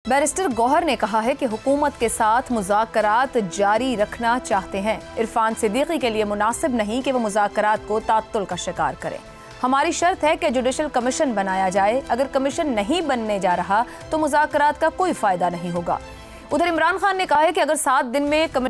Barrister Gauhar ने कहा है कि हुकूमत के साथ मुज़ाकरात जारी रखना चाहते हैं। इरफान सिद्दीकी के लिए मुनासिब नहीं कि वो मुज़ाकरात को तात्तुल का शिकार करें। हमारी शर्त है कि जुडिशल कमीशन बनाया जाए। अगर कमीशन नहीं बनने जा रहा तो मुज़ाकरात का कोई फ़ायदा नहीं होगा। उधर इमरान खान ने कहा है कि अगर 7 दिन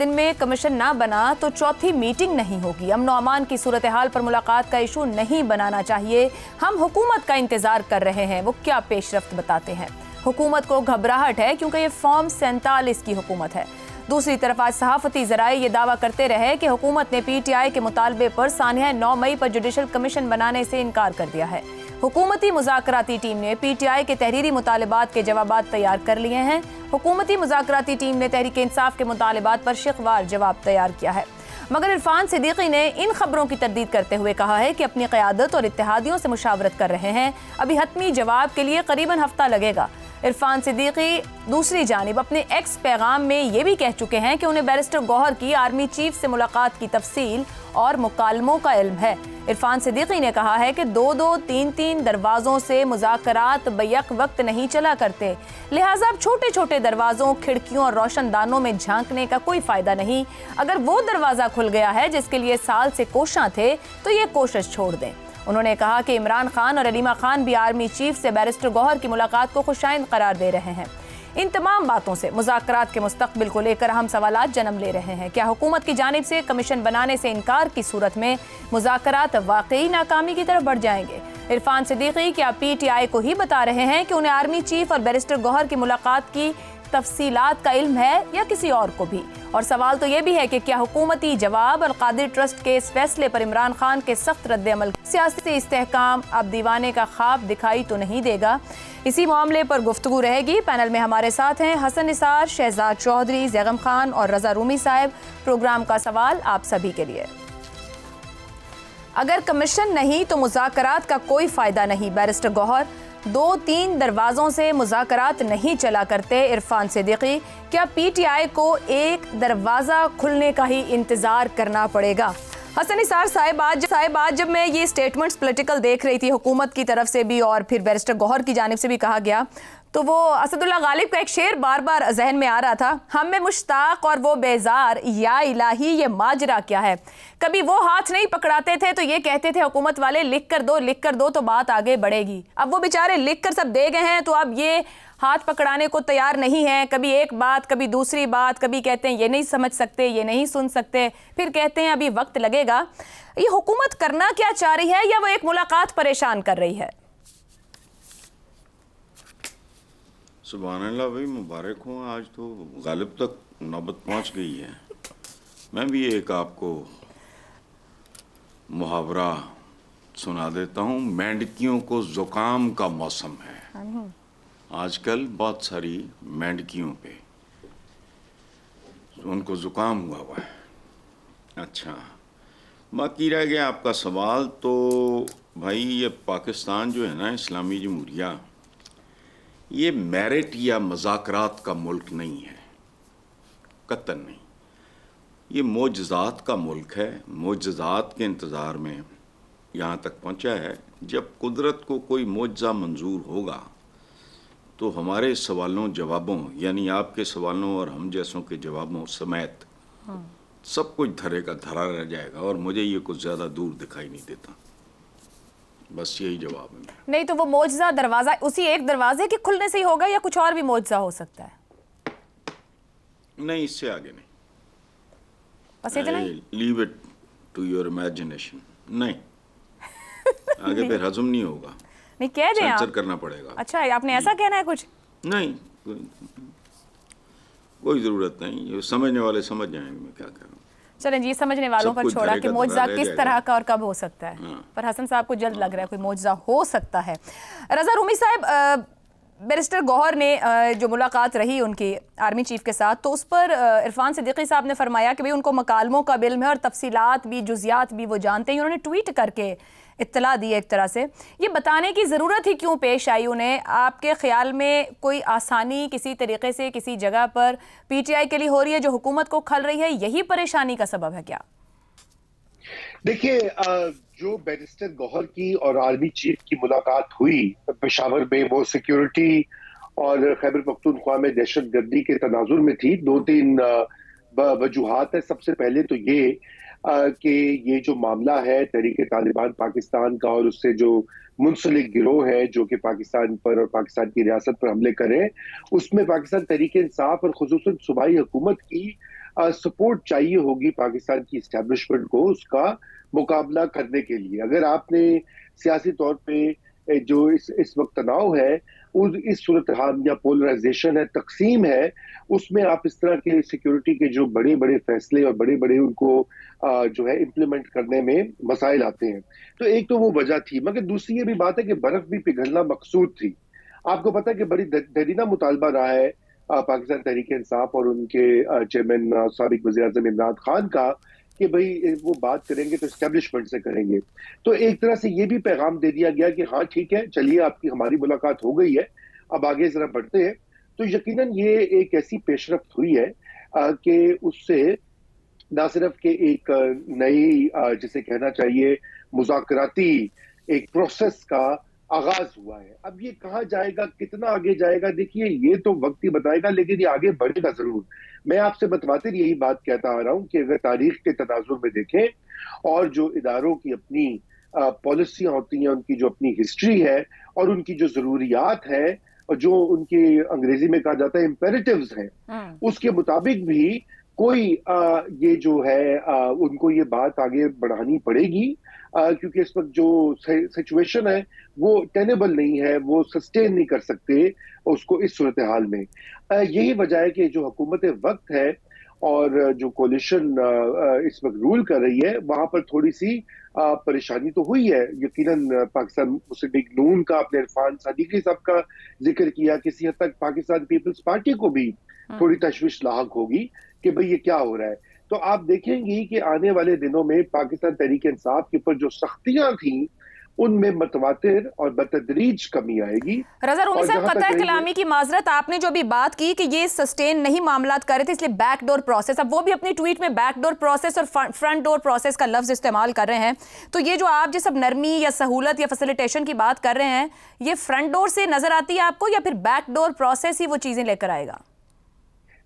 में कमीशन ना बना तो चौथी मीटिंग नहीं होगी। अमन अमान की सूरत हाल पर मुलाकात का इशू नहीं बनाना चाहिए। हम हुकूमत का इंतज़ार कर रहे हैं। वो क्या पेशरफ्त बताते हैं। हुकूमत को घबराहट है क्योंकि ये फॉर्म 47 की हुकूमत है। दूसरी तरफ आज सहाफती ज़राए ये दावा करते रहे कि हुकूमत ने PTI के मुतालबे पर सानिया 9 मई पर जुडिशल कमीशन बनाने से इनकार कर दिया है। हुकूमती मुज़ाकराती टीम ने PTI के तहरीरी मुतालबात के जवाबात तैयार कर लिए हैं। हुकूमती मुज़ाकराती टीम ने तहरीक इंसाफ के मुतालबात पर शिकवार जवाब तैयार किया है, मगर इरफान सिद्दीकी ने इन खबरों की तरदीद करते हुए कहा है कि अपनी क़यादत और इत्तेहादियों से मुशावरत कर रहे हैं। अभी हतमी जवाब के लिए करीबन हफ्ता लगेगा। इरफान सिद्दीकी दूसरी जानिब अपने एक्स पैगाम में ये भी कह चुके हैं कि उन्हें बैरिस्टर गौहर की आर्मी चीफ से मुलाकात की तफसील और मुकालमों का इल्म है। इरफान सिद्दीकी ने कहा है कि 2-2, 3-3 दरवाज़ों से मुज़ाकरात बैक वक्त नहीं चला करते, लिहाजा अब छोटे छोटे दरवाज़ों, खिड़कियों और रोशनदानों में झांकने का कोई फ़ायदा नहीं। अगर वो दरवाज़ा खुल गया है जिसके लिए साल से कोशां थे तो ये कोशिश छोड़ दें। उन्होंने कहा कि इमरान खान और अलीमा खान भी आर्मी चीफ से बैरिस्टर गौहर की मुलाकात को खुशाइंद करार दे रहे हैं। इन तमाम बातों से मुज़ाकरात के मुस्तक़बिल को लेकर अहम सवालात जन्म ले रहे हैं। क्या हुकूमत की जानिब से कमीशन बनाने से इनकार की सूरत में मुज़ाकरात वाकई नाकामी की तरफ बढ़ जाएंगे? इरफान सिद्दीकी क्या PTI को ही बता रहे हैं कि उन्हें आर्मी चीफ और बैरिस्टर गौहर की मुलाकात की तफसीलात का इल्म है या किसी और को भी? और सवाल तो ये भी है कि क्या हुकूमती जवाब अल-कादिर ट्रस्ट के इस फैसले पर इमरान खान के सख्त रद्द-ए-अमल सियासी इस्तेहकाम अब दीवाने का ख्वाब दिखाई तो नहीं देगा? इसी मामले पर गुफ्तगू रहेगी। पैनल में हमारे साथ हैं हसन निसार, शहजाद चौधरी, जैगम खान और रजा रूमी साहब। प्रोग्राम का सवाल आप सभी के लिए। अगर कमीशन नहीं तो मुज़ाकरात का कोई फ़ायदा नहीं। बैरिस्टर गौहर 2-3 दरवाज़ों से मुज़ाकरात नहीं चला करते। इरफान सिद्दीकी क्या PTI को एक दरवाज़ा खुलने का ही इंतज़ार करना पड़ेगा? हसन निसार साहिब, आज जब मैं ये स्टेटमेंट्स पॉलिटिकल देख रही थी हुकूमत की तरफ से भी और फिर बैरिस्टर गौहर की जानिब से भी कहा गया, तो वो असदुल्ला गालिब का एक शेर बार बार जहन में आ रहा था, हम में मुश्ताक और वो बेजार, या इलाही ये माजरा क्या है। कभी वो हाथ नहीं पकड़ाते थे तो ये कहते थे हुकूमत वाले लिख कर दो तो बात आगे बढ़ेगी। अब वो बेचारे लिख कर सब दे गए हैं तो अब ये हाथ पकड़ाने को तैयार नहीं है। कभी एक बात, कभी दूसरी बात, कभी कहते हैं ये नहीं समझ सकते, ये नहीं सुन सकते, फिर कहते हैं अभी वक्त लगेगा। ये हुकूमत करना क्या चाह रही है या वो एक मुलाकात परेशान कर रही है? सुभान अल्लाह भाई, मुबारक हो, आज तो गालिब तक नौबत पहुंच गई है। मैं भी एक आपको मुहावरा सुना देता हूँ। मेंढकियों को जुकाम का मौसम है। आजकल बहुत सारी मेंढकियों पे उनको जुकाम हुआ है। अच्छा, बाकी रह गया आपका सवाल। तो भाई ये पाकिस्तान जो है ना, इस्लामी जमहूरिया, ये मेरिट या मज़ाकरात का मुल्क नहीं है, कतन नहीं। ये मोजज़ात का मुल्क है। मोजज़ात के इंतज़ार में यहाँ तक पहुँचा है। जब कुदरत को कोई मोजज़ा मंजूर होगा तो हमारे सवालों जवाबों, यानी आपके सवालों और हम जैसों के जवाबों समेत सब कुछ धरे का धरा रह जाएगा और मुझे ये कुछ ज़्यादा दूर दिखाई नहीं देता। बस यही जवाब है। नहीं तो वो मोजज़ा दरवाज़ा उसी एक दरवाजे के खुलने से ही होगा या कुछ और भी मोजज़ा हो सकता है? नहीं, इससे आगे नहीं। बस इतना ही? Leave it to your imagination. नहीं आगे फिर हजम नहीं होगा। नहीं कह दें आप, करना पड़ेगा। अच्छा, आपने ऐसा कहना है कुछ? नहीं, कोई ज़रूरत नहीं। ये समझने वाले समझ जाएंगे मैं क्या कह रहा हूँ। चलें जी, समझने वालों पर छोड़ा कि मोजज़ा किस तरह का और कब हो सकता है। पर हसन साहब को जल्द लग रहा है कोई मोजज़ा हो सकता है। रजा रूमी साहब, बैरिस्टर गौहर ने जो मुलाकात रही उनकी आर्मी चीफ के साथ, तो उस पर इरफान सिद्दीकी साहब ने फरमाया कि भाई उनको मकालमों का इल्म है और तफसीलात भी, जुज़ियात भी वो जानते हैं। उन्होंने ट्वीट करके इत्तला दी एक तरह से। ये बताने की ज़रूरत ही क्यों पेश आई उन्हें? आपके ख्याल में कोई आसानी किसी तरीके से किसी जगह पर PTI के लिए हो रही है जो हुकूमत को खल रही है, यही परेशानी का सबब है क्या? देखिए, जो बैरिस्टर गौहर की और आर्मी चीफ की मुलाकात हुई पेशावर में, वो सिक्योरिटी और खैबर पख्तूनख्वा में दहशत गर्दी के तनाजुर में थी। 2-3 वजूहात है। सबसे पहले तो ये कि ये जो मामला है तहरीक तालिबान पाकिस्तान का और उससे जो मुंसलिक गिरोह है जो कि पाकिस्तान पर और पाकिस्तान की रियासत पर हमले करें, उसमें पाकिस्तान तहरीक इंसाफ और खुसूसन सूबाई हुकूमत की सपोर्ट चाहिए होगी पाकिस्तान की इस्टेब्लिशमेंट को उसका मुकाबला करने के लिए। अगर आपने सियासी तौर पे जो इस वक्त तनाव है, इस सूरत हाल या पोलराइजेशन है, तकसीम है, उसमें आप इस तरह के सिक्योरिटी के जो बड़े बड़े फैसले और बड़े बड़े उनको जो है इम्प्लीमेंट करने में मसाइल आते हैं। तो एक तो वो वजह थी, मगर दूसरी ये भी बात है कि बर्फ भी पिघलना मकसूद थी। आपको पता है कि बड़ी दरीना मुतालबा रहा है पाकिस्तान तहरीक इंसाफ और उनके चेयरमैन साबिक वज़ीर-ए-आज़म इमरान खान का कि भाई वो बात करेंगे तो एस्टेब्लिशमेंट से करेंगे। तो एक तरह से ये भी पैगाम दे दिया गया कि हाँ ठीक है, चलिए आपकी हमारी मुलाकात हो गई है, अब आगे जरा बढ़ते हैं। तो यकीनन ये एक ऐसी पेशरफ्त हुई है कि उससे ना सिर्फ के एक नई जिसे कहना चाहिए मुज़ाकराती एक प्रोसेस का आगाज हुआ है। अब ये कहाँ जाएगा, कितना आगे जाएगा, देखिए ये तो वक्त ही बताएगा, लेकिन ये आगे बढ़ेगा जरूर। मैं आपसे बतवाते यही बात कहता आ रहा हूं कि अगर तारीख के तनाजुर में देखें और जो इदारों की अपनी पॉलिसियां होती हैं, उनकी जो अपनी हिस्ट्री है और उनकी जो जरूरियात है और जो उनकी अंग्रेजी में कहा जाता है इम्पेरेटिव्स हैं, उसके मुताबिक भी कोई ये जो है उनको ये बात आगे बढ़ानी पड़ेगी, क्योंकि इस वक्त जो सिचुएशन है वो टेनेबल नहीं है, वो सस्टेन नहीं कर सकते उसको इस सूरत हाल में। यही वजह है कि जो हुकूमत वक्त है और जो कोलिशन इस वक्त रूल कर रही है, वहां पर थोड़ी सी परेशानी तो हुई है। यकीनन पाकिस्तान मुस्लिम लीग नून का, अपने इरफान सदीकी साहब का जिक्र किया, किसी हद तक पाकिस्तान पीपल्स पार्टी को भी थोड़ी तशवीश लाहक होगी कि भाई ये क्या हो रहा है। तो आप देखेंगी कि आने वाले दिनों में पाकिस्तान तहरीक इंसाफ के ऊपर जो सख्तियां थी उनमें मतवातिर और बतदरीज कमी आएगी। रज़ा रूमी साहब, कतई कलामी की माजरत, आपने जो भी बात की कि ये सस्टेन नहीं मामलात कर रहे थे इसलिए बैकडोर प्रोसेस, अब वो भी अपनी ट्वीट में बैकडोर प्रोसेस और फ्रंट डोर प्रोसेस का लफ्ज इस्तेमाल कर रहे हैं। तो ये जो आप जिस अब नरमी या सहूलत या फैसिलिटेशन की बात कर रहे हैं, ये फ्रंट डोर से नजर आती है आपको या फिर बैकडोर प्रोसेस ही वो चीजें लेकर आएगा?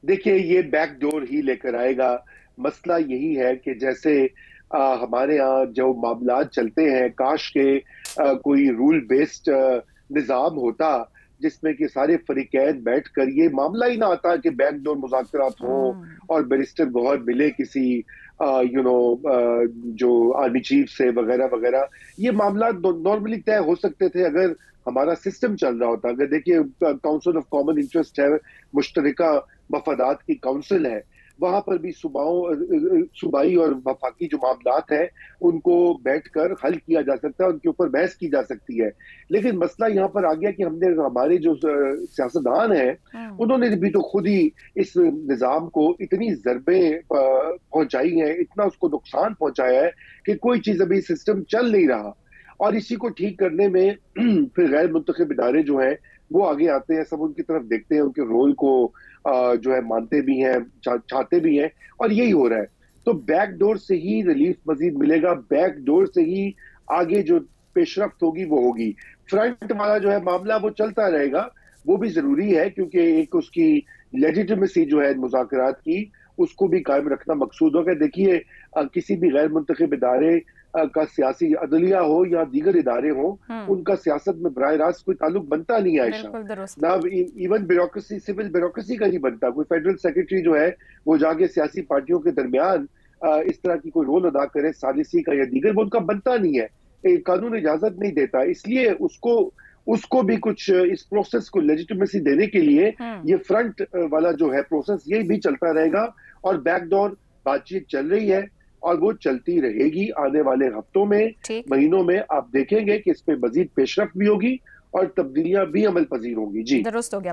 देखिए, ये बैकडोर ही लेकर आएगा। मसला यही है कि जैसे हमारे यहाँ जो मामलात चलते हैं, काश के कोई रूल बेस्ड निज़ाम होता जिसमें कि सारे फरीकैन बैठकर ये मामला ही ना आता कि बैकडोर मुज़ाकरात हो और बैरिस्टर गौहर मिले किसी जो आर्मी चीफ से वगैरह वगैरह। ये मामला नॉर्मली तय हो सकते थे अगर हमारा सिस्टम चल रहा होता। अगर देखिए काउंसिल ऑफ कॉमन इंटरेस्ट है, मुश्तरका मफादात की काउंसिल है, वहां पर भी सूबाई और वफाकी जो मामलात हैं उनको बैठकर हल किया जा सकता है, उनके ऊपर बहस की जा सकती है। लेकिन मसला यहाँ पर आ गया कि हमने हमारे जो सियासतदान हैं उन्होंने भी तो खुद ही इस निज़ाम को इतनी ज़रबें पहुंचाई हैं, इतना उसको नुकसान पहुंचाया है कि कोई चीज अभी सिस्टम चल नहीं रहा। और इसी को ठीक करने में फिर गैर मुंतखब इदारे जो हैं वो आगे आते हैं, सब उनकी तरफ देखते हैं, उनके रोल को जो है मानते भी हैं, चाहते भी हैं, और यही हो रहा है। तो बैकडोर से ही रिलीफ मजीद मिलेगा, बैकडोर से ही आगे जो पेशरफ्त होगी वो होगी। फ्रंट वाला जो है मामला वो चलता रहेगा, वो भी जरूरी है क्योंकि एक उसकी लेजिटिमेसी जो है मुज़ाकरात की उसको भी कायम रखना मकसूद होगा। देखिए किसी भी गैर मुंतखब इदारे का सियासी अदलिया हो या दीगर इदारे हो, उनका सियासत में बराह रास्त कोई ताल्लुक बनता नहीं है आयशा, ना इवन ब्यूरोक्रेसी, सिविल ब्यूरोक्रेसी का नहीं बनता। कोई फेडरल सेक्रेटरी जो है वो जाके सियासी पार्टियों के दरमियान इस तरह की कोई रोल अदा करे सालिसी का या दीगर, वो उनका बनता नहीं है, कानून इजाजत नहीं देता। इसलिए उसको भी कुछ इस प्रोसेस को लेजिटिमेसी देने के लिए ये फ्रंट वाला जो है प्रोसेस ये भी चलता रहेगा। और बैकडोर बातचीत चल रही है और वो चलती रहेगी आने वाले हफ्तों में, महीनों में। आप देखेंगे कि इस पे मजीद पेशरफ्त भी होगी और तब्दीलियां भी अमल पजीर होंगी। जी, दुरुस्त हो गया।